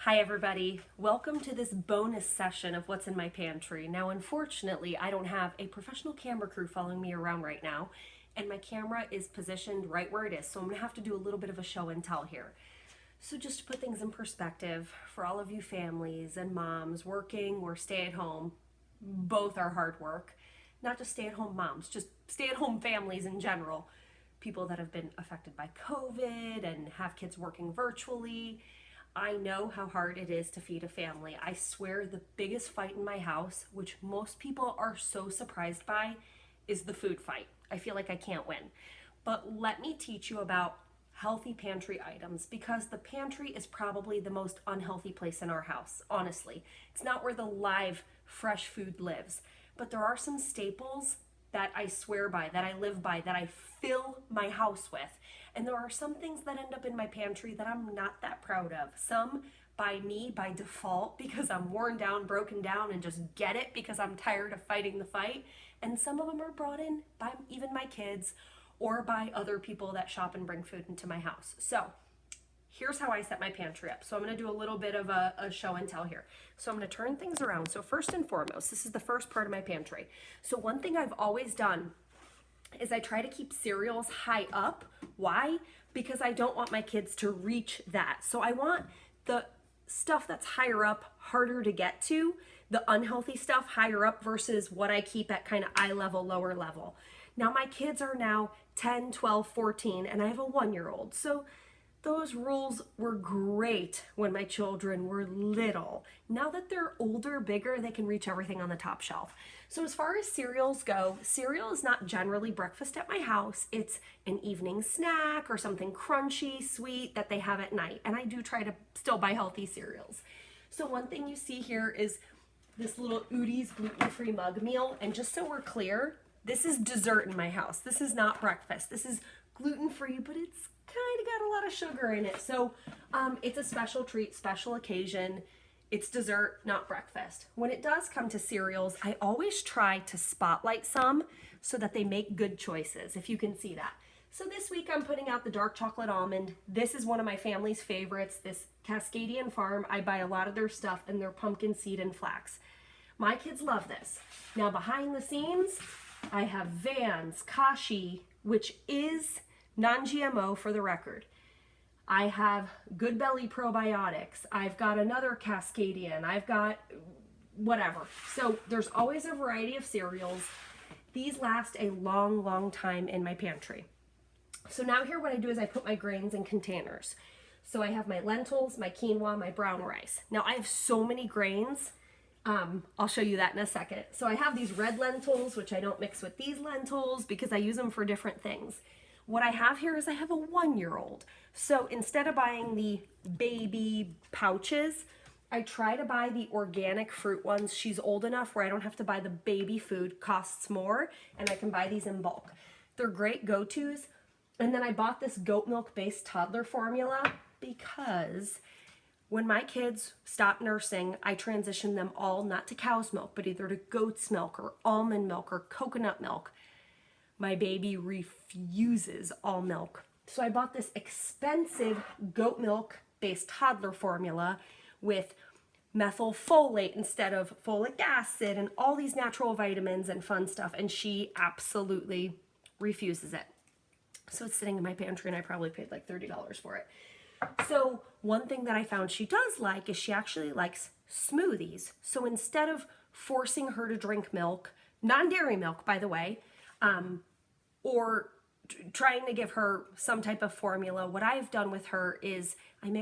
Hi everybody, welcome to this bonus session of what's in my pantry. Now unfortunately I don't have a professional camera crew following me around right now, and my camera is positioned right where it is, so I'm gonna have to do a little bit of a show and tell here. So just to put things in perspective, for all of you families and moms working or stay at home, both are hard work. Not just stay at home moms, just stay at home families in general. People that have been affected by COVID and have kids working virtually. I know how hard it is to feed a family. I swear the biggest fight in my house, which most people are so surprised by, is the food fight. I feel like I can't win. But let me teach you about healthy pantry items, because the pantry is probably the most unhealthy place in our house, honestly. It's not where the live, fresh food lives. But there are some staples that I swear by, that I live by, that I fill my house with. And there are some things that end up in my pantry that I'm not that proud of. Some by me, by default, because I'm worn down, broken down, and just get it because I'm tired of fighting the fight. And some of them are brought in by even my kids or by other people that shop and bring food into my house. So here's how I set my pantry up. So I'm going to do a little bit of a show and tell here. So I'm going to turn things around. So first and foremost, this is the first part of my pantry. So one thing I've always done is I try to keep cereals high up. Why? Because I don't want my kids to reach that. So I want the stuff that's higher up harder to get to, the unhealthy stuff higher up versus what I keep at kind of eye level, lower level. Now my kids are now 10, 12, 14, and I have a 1-year-old. So those rules were great when my children were little. Now that they're older, bigger, they can reach everything on the top shelf. So as far as cereals go, cereal is not generally breakfast at my house. It's an evening snack or something crunchy, sweet that they have at night. And I do try to still buy healthy cereals. So one thing you see here is this little Udi's gluten-free mug meal. And just so we're clear, this is dessert in my house. This is not breakfast. This is gluten-free, but it's kind of got a lot of sugar in it. So it's a special treat, special occasion. It's dessert, not breakfast. When it does come to cereals, I always try to spotlight some so that they make good choices, if you can see that. So this week I'm putting out the dark chocolate almond. This is one of my family's favorites, this Cascadian Farm. I buy a lot of their stuff, and their pumpkin seed and flax. My kids love this. Now behind the scenes, I have Vans, Kashi, which is non-GMO for the record. I have Good Belly probiotics. I've got another Cascadian. I've got whatever. So there's always a variety of cereals. These last a long, long time in my pantry. So now here what I do is I put my grains in containers. So I have my lentils, my quinoa, my brown rice. Now I have so many grains. I'll show you that in a second. So I have these red lentils, which I don't mix with these lentils because I use them for different things. What I have here is I have a 1-year-old. So instead of buying the baby pouches, I try to buy the organic fruit ones. She's old enough where I don't have to buy the baby food, costs more, and I can buy these in bulk. They're great go-tos. And then I bought this goat milk-based toddler formula because when my kids stopped nursing, I transitioned them all not to cow's milk, but either to goat's milk or almond milk or coconut milk. My baby refuses all milk. So I bought this expensive goat milk-based toddler formula with methylfolate instead of folic acid and all these natural vitamins and fun stuff, and she absolutely refuses it. So it's sitting in my pantry, and I probably paid like $30 for it. So one thing that I found she does like is she actually likes smoothies. So instead of forcing her to drink milk, non-dairy milk, by the way, or trying to give her some type of formula, what I've done with her is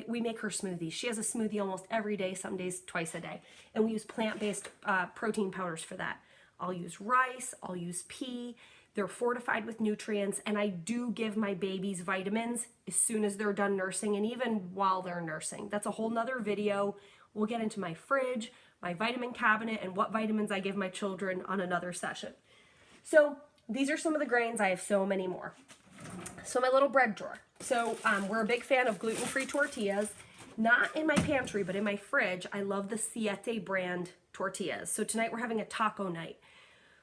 we make her smoothies. She has a smoothie almost every day, some days twice a day. And we use plant-based protein powders for that. I'll use rice, I'll use pea. They're fortified with nutrients, and I do give my babies vitamins as soon as they're done nursing and even while they're nursing. That's a whole nother video. We'll get into my fridge, my vitamin cabinet, and what vitamins I give my children on another session. So these are some of the grains. I have so many more. So my little bread drawer. So we're a big fan of gluten-free tortillas. Not in my pantry, but in my fridge. I love the Siete brand tortillas. So tonight we're having a taco night.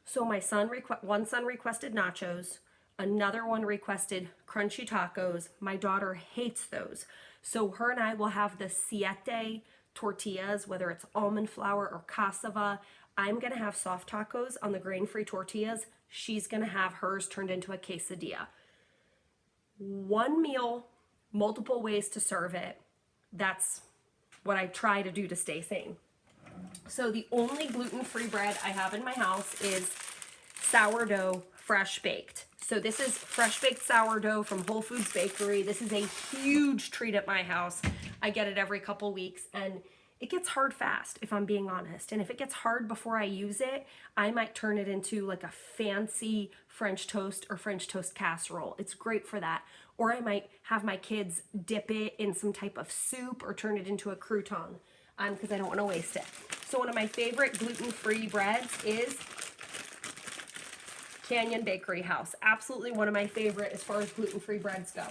So my one son requested nachos, another one requested crunchy tacos. My daughter hates those. So her and I will have the Siete tortillas, whether it's almond flour or cassava. I'm gonna have soft tacos on the grain-free tortillas. She's gonna have hers turned into a quesadilla. One meal, multiple ways to serve it. That's what I try to do to stay sane. So the only gluten-free bread I have in my house is sourdough fresh baked. So this is fresh baked sourdough from Whole Foods Bakery. This is a huge treat at my house. I get it every couple weeks, and it gets hard fast, if I'm being honest. And if it gets hard before I use it, I might turn it into like a fancy French toast or French toast casserole. It's great for that. Or I might have my kids dip it in some type of soup or turn it into a crouton, because I don't want to waste it. So one of my favorite gluten-free breads is Canyon Bakery House. Absolutely one of my favorite as far as gluten-free breads go.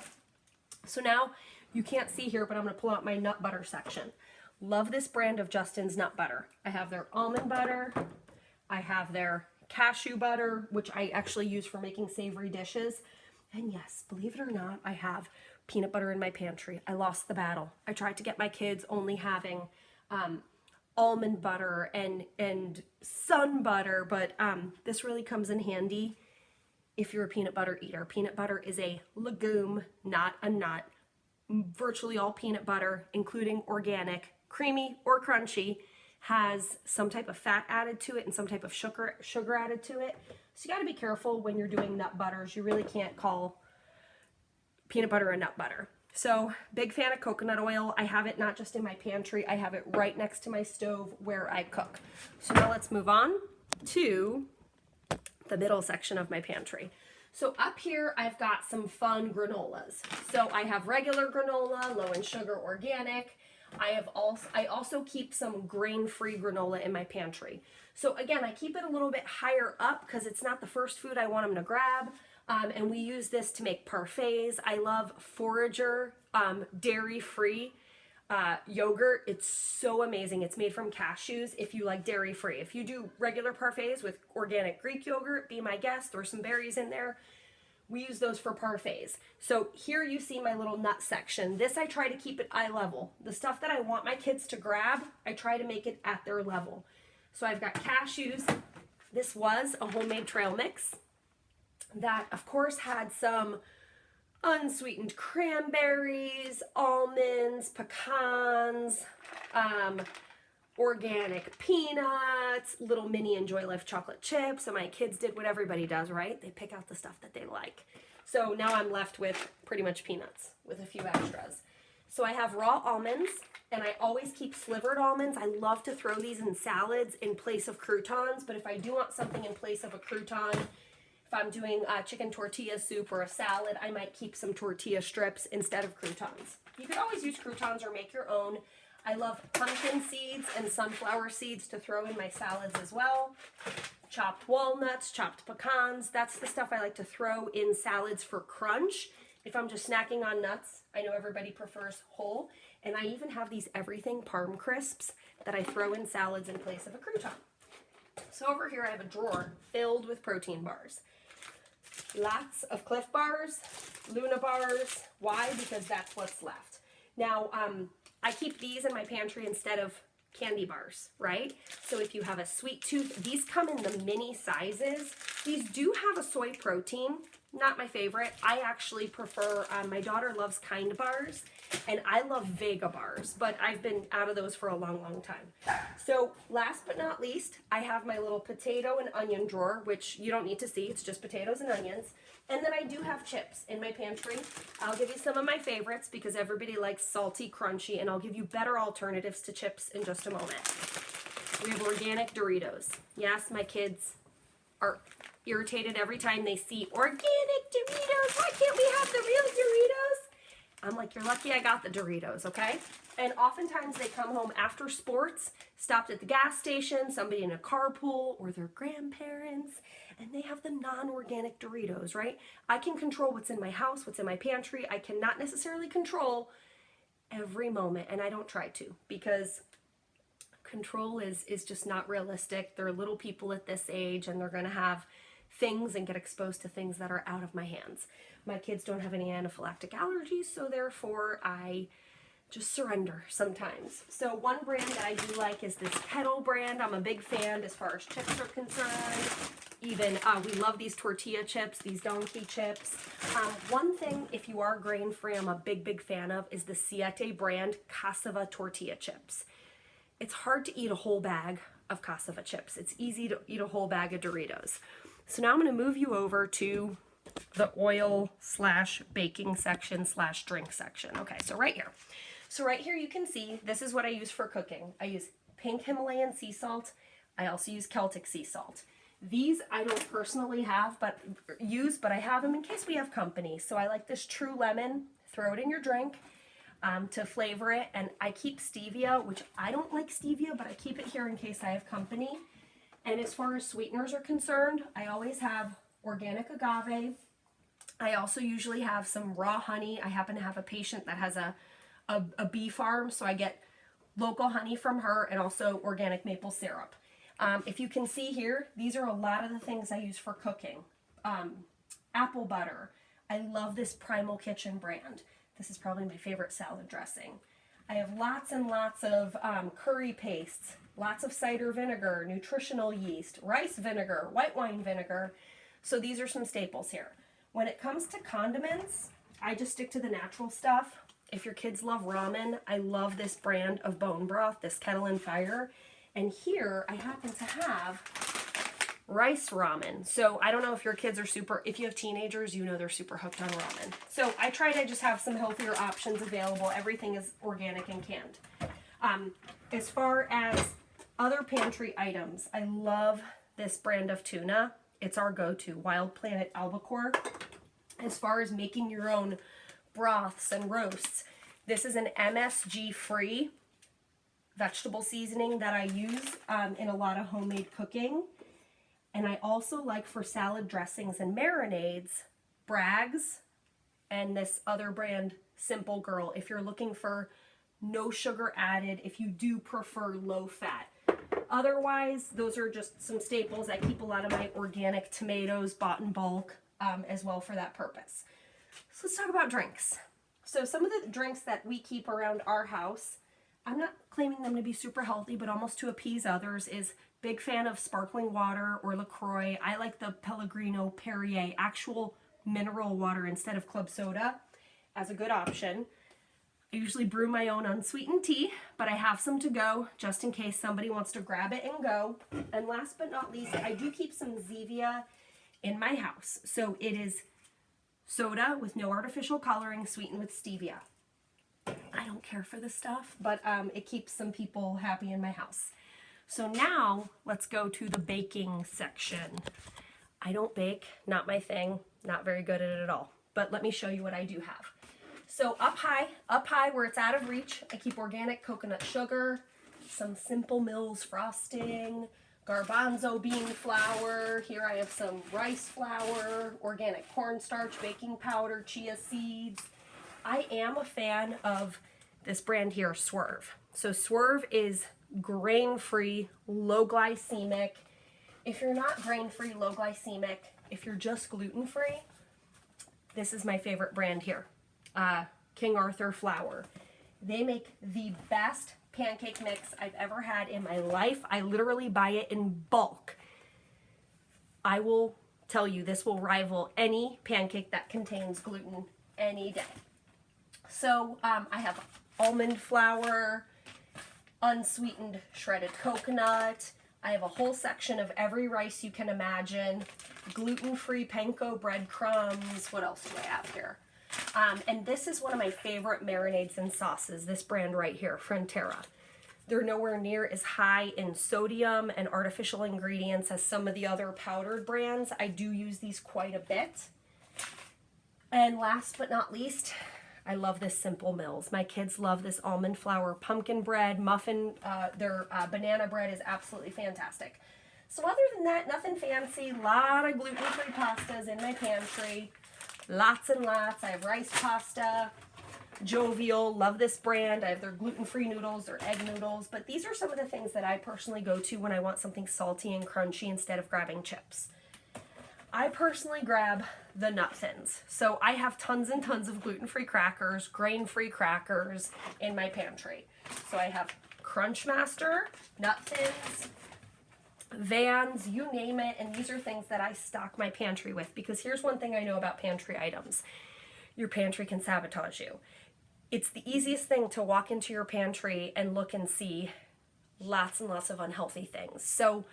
So now, you can't see here, but I'm going to pull out my nut butter section. Love this brand of Justin's nut butter. I have their almond butter. I have their cashew butter, which I actually use for making savory dishes. And yes, believe it or not, I have peanut butter in my pantry. I lost the battle. I tried to get my kids only having almond butter and sun butter, but this really comes in handy if you're a peanut butter eater. Peanut butter is a legume, not a nut. Virtually all peanut butter, including organic, creamy or crunchy, has some type of fat added to it and some type of sugar added to it. So you got to be careful when you're doing nut butters. You really can't call peanut butter a nut butter. So, big fan of coconut oil. I have it not just in my pantry, I have it right next to my stove where I cook. So now let's move on to the middle section of my pantry. So up here, I've got some fun granolas. So I have regular granola, low in sugar, organic. I also keep some grain-free granola in my pantry. So again, I keep it a little bit higher up because it's not the first food I want them to grab. And we use this to make parfaits. I love Forager dairy-free yogurt. It's so amazing. It's made from cashews if you like dairy-free. If you do regular parfaits with organic Greek yogurt, be my guest. Throw some berries in there. We use those for parfaits. So here you see my little nut section. This I try to keep at eye level. The stuff that I want my kids to grab, I try to make it at their level. So I've got cashews. This was a homemade trail mix that of course had some unsweetened cranberries, almonds, pecans, organic peanuts, little mini Enjoy Life chocolate chips. So my kids did what everybody does, right? They pick out the stuff that they like. So now I'm left with pretty much peanuts with a few extras. So I have raw almonds, and I always keep slivered almonds. I love to throw these in salads in place of croutons, but if I do want something in place of a crouton, if I'm doing a chicken tortilla soup or a salad, I might keep some tortilla strips instead of croutons. You could always use croutons or make your own. I love pumpkin seeds and sunflower seeds to throw in my salads as well. Chopped walnuts, chopped pecans. That's the stuff I like to throw in salads for crunch. If I'm just snacking on nuts, I know everybody prefers whole. And I even have these everything Parm crisps that I throw in salads in place of a crouton. So over here I have a drawer filled with protein bars. Lots of Cliff bars, Luna bars. Why? Because that's what's left. Now, I keep these in my pantry instead of candy bars, right? So if you have a sweet tooth, these come in the mini sizes. These do have a soy protein, not my favorite. I actually prefer, my daughter loves Kind bars, and I love Vega bars, but I've been out of those for a long, long time. So last but not least, I have my little potato and onion drawer, which you don't need to see, it's just potatoes and onions. And then I do have chips in my pantry. I'll give you some of my favorites because everybody likes salty, crunchy, and I'll give you better alternatives to chips in just a moment. We have organic Doritos. Yes, my kids are irritated every time they see organic Doritos. Why can't we have the real Doritos? I'm like, you're lucky I got the Doritos, okay? And oftentimes they come home after sports, stopped at the gas station, somebody in a carpool, or their grandparents, and they have the non-organic Doritos, right? I can control what's in my house, what's in my pantry. I cannot necessarily control every moment, and I don't try to, because control is just not realistic. They're little people at this age, and they're going to have things and get exposed to things that are out of my hands. My kids don't have any anaphylactic allergies, so therefore I just surrender sometimes. So one brand that I do like is this Kettle brand. I'm a big fan as far as chips are concerned. Even, we love these tortilla chips, these donkey chips. One thing, if you are grain-free, I'm a big fan of, is the Siete brand cassava tortilla chips. It's hard to eat a whole bag of cassava chips. It's easy to eat a whole bag of Doritos. So now I'm gonna move you over to the oil / baking section / drink section. Okay, so right here. So right here you can see, this is what I use for cooking. I use pink Himalayan sea salt. I also use Celtic sea salt. These I don't personally have, but I have them in case we have company. So I like this True Lemon. Throw it in your drink to flavor it. And I keep stevia, which I don't like stevia, but I keep it here in case I have company. And as far as sweeteners are concerned, I always have organic agave. I also usually have some raw honey. I happen to have a patient that has a bee farm, so I get local honey from her and also organic maple syrup. If you can see here, these are a lot of the things I use for cooking. Apple butter. I love this Primal Kitchen brand. This is probably my favorite salad dressing. I have lots and lots of curry pastes, lots of cider vinegar, nutritional yeast, rice vinegar, white wine vinegar. So these are some staples here. When it comes to condiments, I just stick to the natural stuff. If your kids love ramen, I love this brand of bone broth, this Kettle and Fire. And here I happen to have rice ramen. So I don't know if your kids are if you have teenagers, you know they're super hooked on ramen. So I try to just have some healthier options available. Everything is organic and canned. As far as other pantry items, I love this brand of tuna. It's our go-to, Wild Planet Albacore. As far as making your own broths and roasts, this is an MSG-free vegetable seasoning that I use in a lot of homemade cooking. And I also like for salad dressings and marinades, Bragg's and this other brand, Simple Girl, if you're looking for no sugar added, if you do prefer low fat. Otherwise, those are just some staples. I keep a lot of my organic tomatoes bought in bulk as well for that purpose. So let's talk about drinks. So some of the drinks that we keep around our house, I'm not claiming them to be super healthy, but almost to appease others, is big fan of sparkling water or LaCroix. I like the Pellegrino Perrier, actual mineral water instead of club soda, as a good option. I usually brew my own unsweetened tea, but I have some to go just in case somebody wants to grab it and go. And last but not least, I do keep some Zevia in my house. So it is soda with no artificial coloring, sweetened with stevia. I don't care for this stuff, but it keeps some people happy in my house. So now let's go to the baking section. I don't bake, not my thing, not very good at it at all. But let me show you what I do have. So up high where it's out of reach, I keep organic coconut sugar, some Simple Mills frosting, garbanzo bean flour. Here I have some rice flour, organic cornstarch, baking powder, chia seeds. I am a fan of this brand here, Swerve. So Swerve is grain-free, low glycemic. If you're not grain-free, low glycemic, if you're just gluten-free, this is my favorite brand here, King Arthur flour. They make the best pancake mix I've ever had in my life. I literally buy it in bulk. I will tell you, this will rival any pancake that contains gluten any day. So I have almond flour, unsweetened shredded coconut. I have a whole section of every rice you can imagine, gluten-free panko breadcrumbs. What else do I have here? And this is one of my favorite marinades and sauces, this brand right here, Frontera. They're nowhere near as high in sodium and artificial ingredients as some of the other powdered brands. I do use these quite a bit. And last but not least, I love this Simple Mills. My kids love this almond flour pumpkin bread, muffin. Their banana bread is absolutely fantastic. So other than that, nothing fancy. A lot of gluten-free pastas in my pantry. Lots and lots. I have rice pasta, Jovial, love this brand. I have their gluten-free noodles, their egg noodles. But these are some of the things that I personally go to when I want something salty and crunchy instead of grabbing chips. I personally grab the nut thins. So I have tons and tons of gluten-free crackers, grain-free crackers in my pantry. So I have Crunchmaster, nut thins, Vans, you name it, and these are things that I stock my pantry with, because here's one thing I know about pantry items. Your pantry can sabotage you. It's the easiest thing to walk into your pantry and look and see lots and lots of unhealthy things. So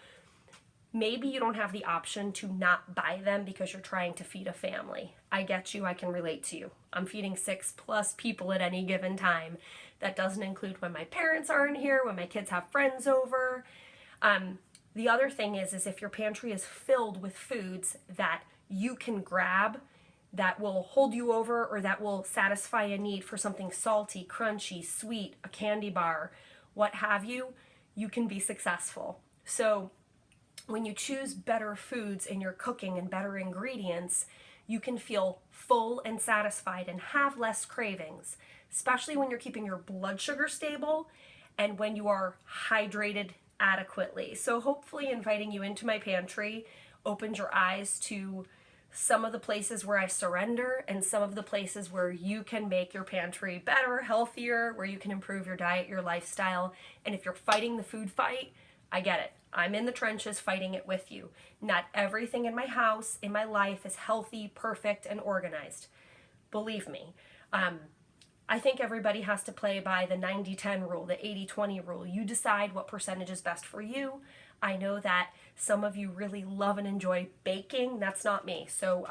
maybe you don't have the option to not buy them because you're trying to feed a family. I get you, I can relate to you. I'm feeding 6+ people at any given time. That doesn't include when my parents aren't here, when my kids have friends over. The other thing is if your pantry is filled with foods that you can grab that will hold you over or that will satisfy a need for something salty, crunchy, sweet, a candy bar, what have you, you can be successful. So when you choose better foods in your cooking and better ingredients, you can feel full and satisfied and have less cravings, especially when you're keeping your blood sugar stable and when you are hydrated adequately. So hopefully inviting you into my pantry opens your eyes to some of the places where I surrender and some of the places where you can make your pantry better, healthier, where you can improve your diet, your lifestyle. And if you're fighting the food fight, I get it. I'm in the trenches fighting it with you. Not everything in my house, in my life is healthy, perfect, and organized. Believe me. I think everybody has to play by the 90-10 rule, the 80-20 rule. You decide what percentage is best for you. I know that some of you really love and enjoy baking. That's not me. So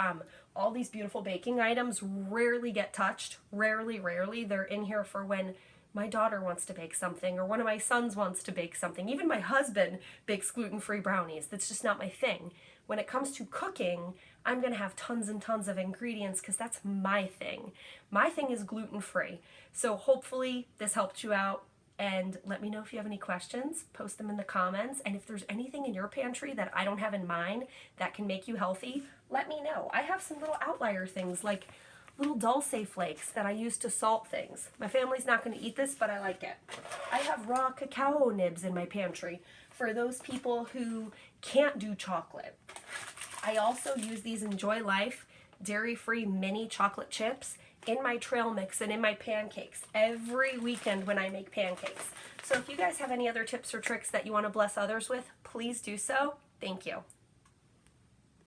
all these beautiful baking items rarely get touched. Rarely. They're in here for when my daughter wants to bake something or one of my sons wants to bake something. Even my husband bakes gluten-free brownies. That's just not my thing. When it comes to cooking, I'm going to have tons and tons of ingredients because that's my thing. My thing is gluten-free. So hopefully this helped you out, and let me know if you have any questions. Post them in the comments, and if there's anything in your pantry that I don't have in mind that can make you healthy, let me know. I have some little outlier things like little dulce flakes that I use to salt things. My family's not going to eat this, but I like it. I have raw cacao nibs in my pantry for those people who can't do chocolate. I also use these Enjoy Life dairy-free mini chocolate chips in my trail mix and in my pancakes every weekend when I make pancakes. So if you guys have any other tips or tricks that you want to bless others with, please do so. Thank you.